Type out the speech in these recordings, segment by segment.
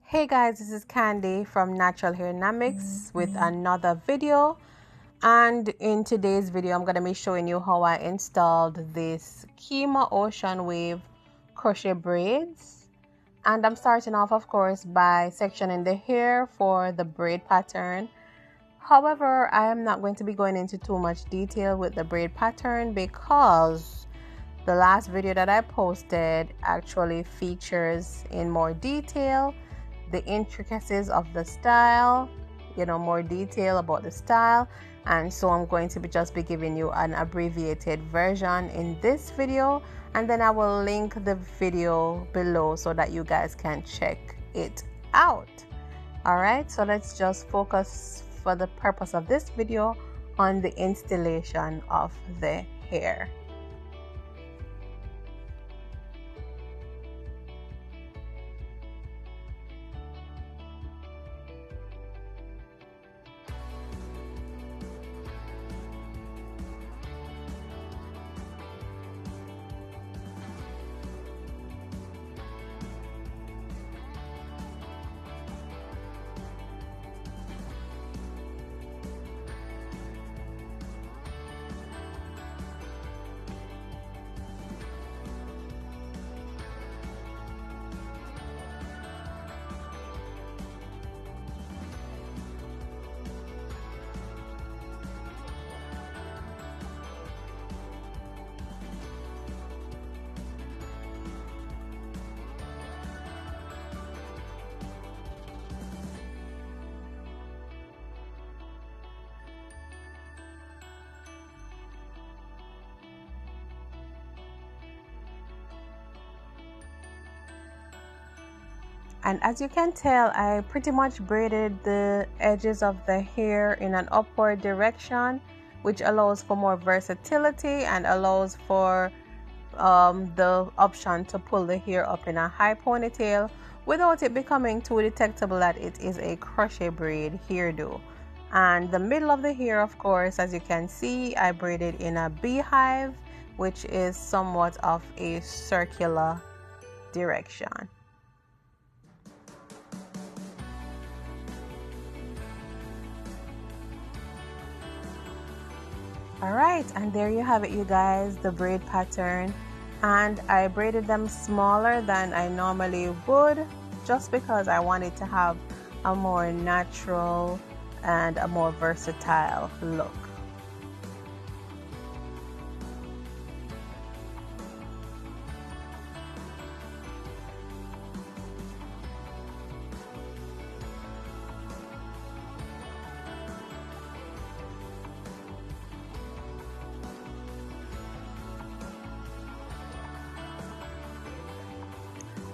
Hey guys, this is Candy from Natural Hair Dynamics with another video, and in today's video I'm going to be showing you how I installed this Kima Ocean Wave crochet braids. And I'm starting off, of course, by sectioning the hair for the braid pattern. However, I am not going to be going into too much detail with the braid pattern because the last video that I posted actually features in more detail the intricacies of the style, more detail about the style. And so I'm going to just be giving you an abbreviated version in this video, and then I will link the video below so that you guys can check it out. All right, so let's just focus for the purpose of this video on the installation of the hair. And as you can tell, I pretty much braided the edges of the hair in an upward direction, which allows for more versatility and allows for the option to pull the hair up in a high ponytail without it becoming too detectable that it is a crochet braid hairdo. And the middle of the hair, of course, as you can see, I braided in a beehive, which is somewhat of a circular direction. Alright, and there you have it, you guys, the braid pattern. And I braided them smaller than I normally would just because I wanted to have a more natural and a more versatile look.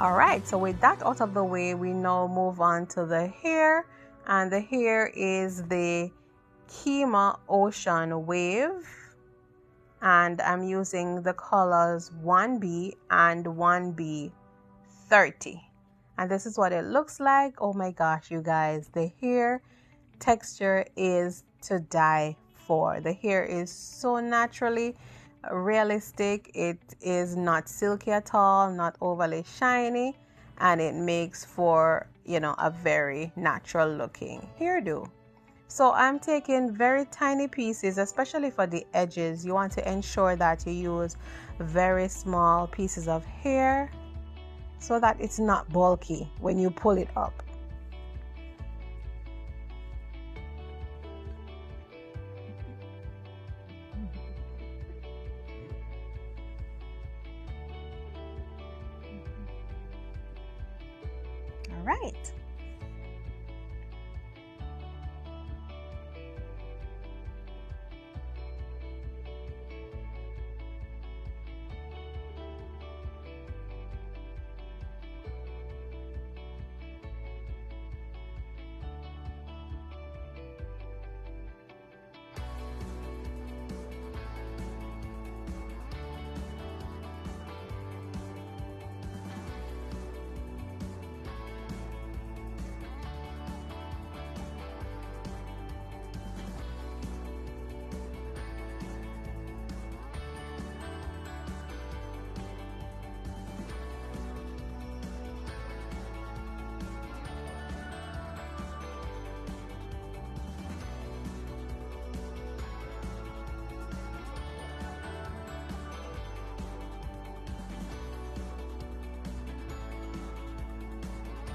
Alright, so with that out of the way, we now move on to the hair, and the hair is the Kima Ocean Wave, and I'm using the colors 1B and 1B30, and this is what it looks like. Oh my gosh, you guys, the hair texture is to die for. The hair is so naturally realistic. It is not silky at all, not overly shiny, and it makes for a very natural looking hairdo. So I'm taking very tiny pieces, especially for the edges. You want to ensure that you use very small pieces of hair so that it's not bulky when you pull it up. Right.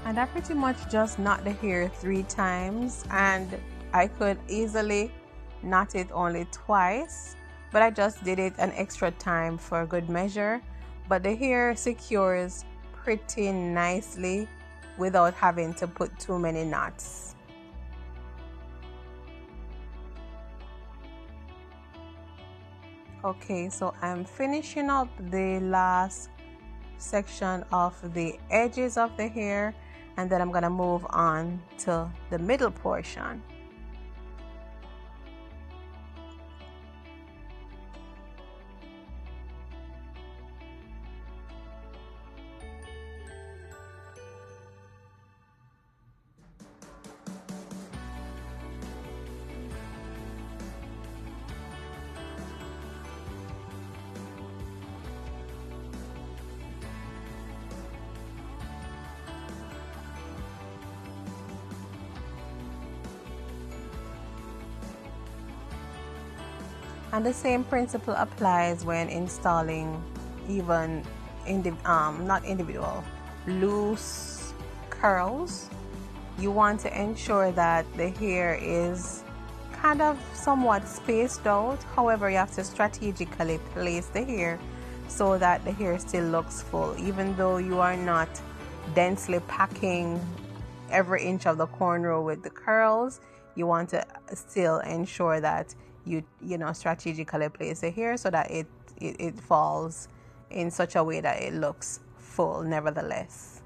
And I pretty much just knot the hair 3 times, and I could easily knot it only twice, but I just did it an extra time for good measure. But the hair secures pretty nicely without having to put too many knots. Okay, so I'm finishing up the last section of the edges of the hair, and then I'm gonna move on to the middle portion. And the same principle applies when installing even not individual loose curls. You want to ensure that the hair is kind of somewhat spaced out. However, you have to strategically place the hair so that the hair still looks full, even though you are not densely packing every inch of the cornrow with the curls. You want to still ensure that you know strategically place the hair so that it falls in such a way that it looks full nevertheless.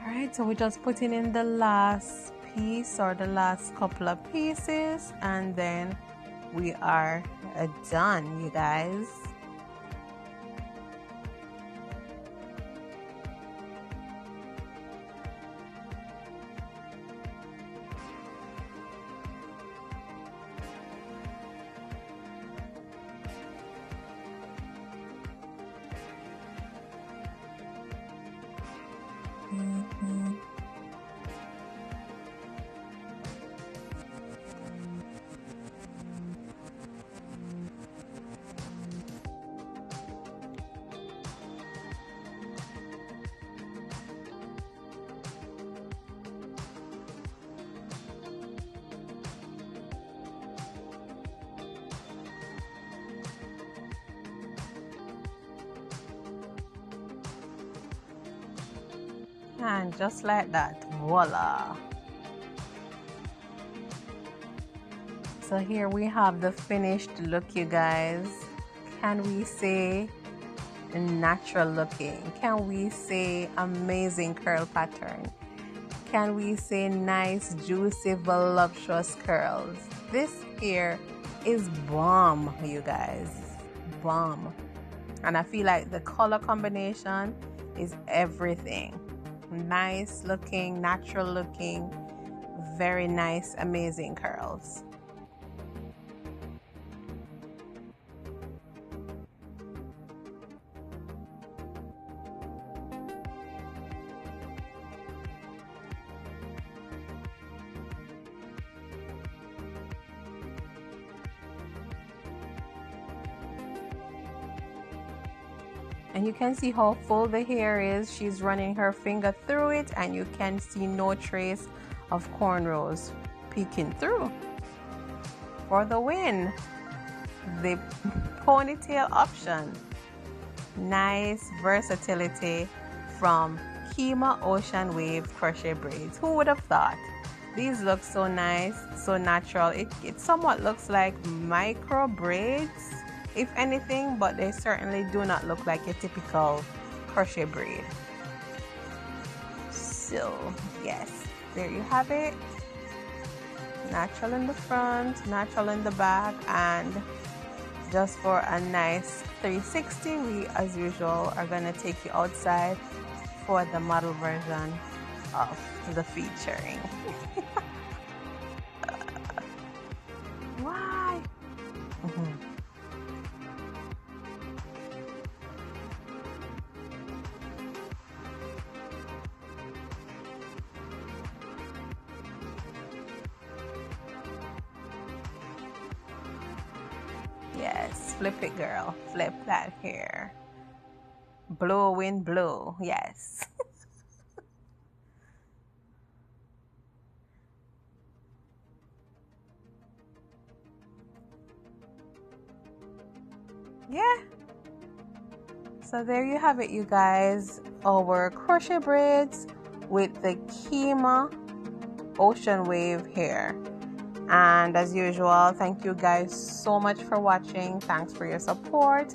Alright, so we're just putting in the last piece or the last couple of pieces, and then we are done, you guys. And just like that, voila. So here we have the finished look, you guys. Can we say natural looking? Can we say amazing curl pattern? Can we say nice, juicy, voluptuous curls? This hair is bomb, you guys. Bomb. And I feel like the color combination is everything. Nice looking, natural looking, very nice, amazing curls. And you can see how full the hair is. She's running her finger through it, and you can see no trace of cornrows peeking through. For the win, the ponytail option. Nice versatility from Kima Ocean Wave crochet braids. Who would have thought? These look so nice, so natural. It somewhat looks like micro braids. if anything, but they certainly do not look like a typical crochet braid. So yes, there you have it. Natural in the front, natural in the back, and just for a nice 360, we as usual are gonna take you outside for the model version of the featuring. Why? Yes, flip it, girl. Flip that hair. Blow, wind, blow. Yes. Yeah. So there you have it, you guys. Our crochet braids with the Kima Ocean Wave hair. And as usual, thank you guys so much for watching. Thanks for your support.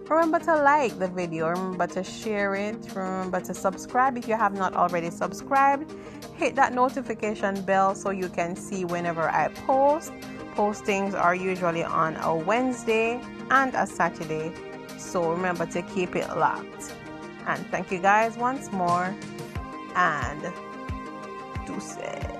Remember to like the video, remember to share it, remember to subscribe if you have not already subscribed. Hit that notification bell so you can see whenever I post. Postings are usually on a Wednesday and a Saturday, so remember to keep it locked. And thank you guys once more, and deuces.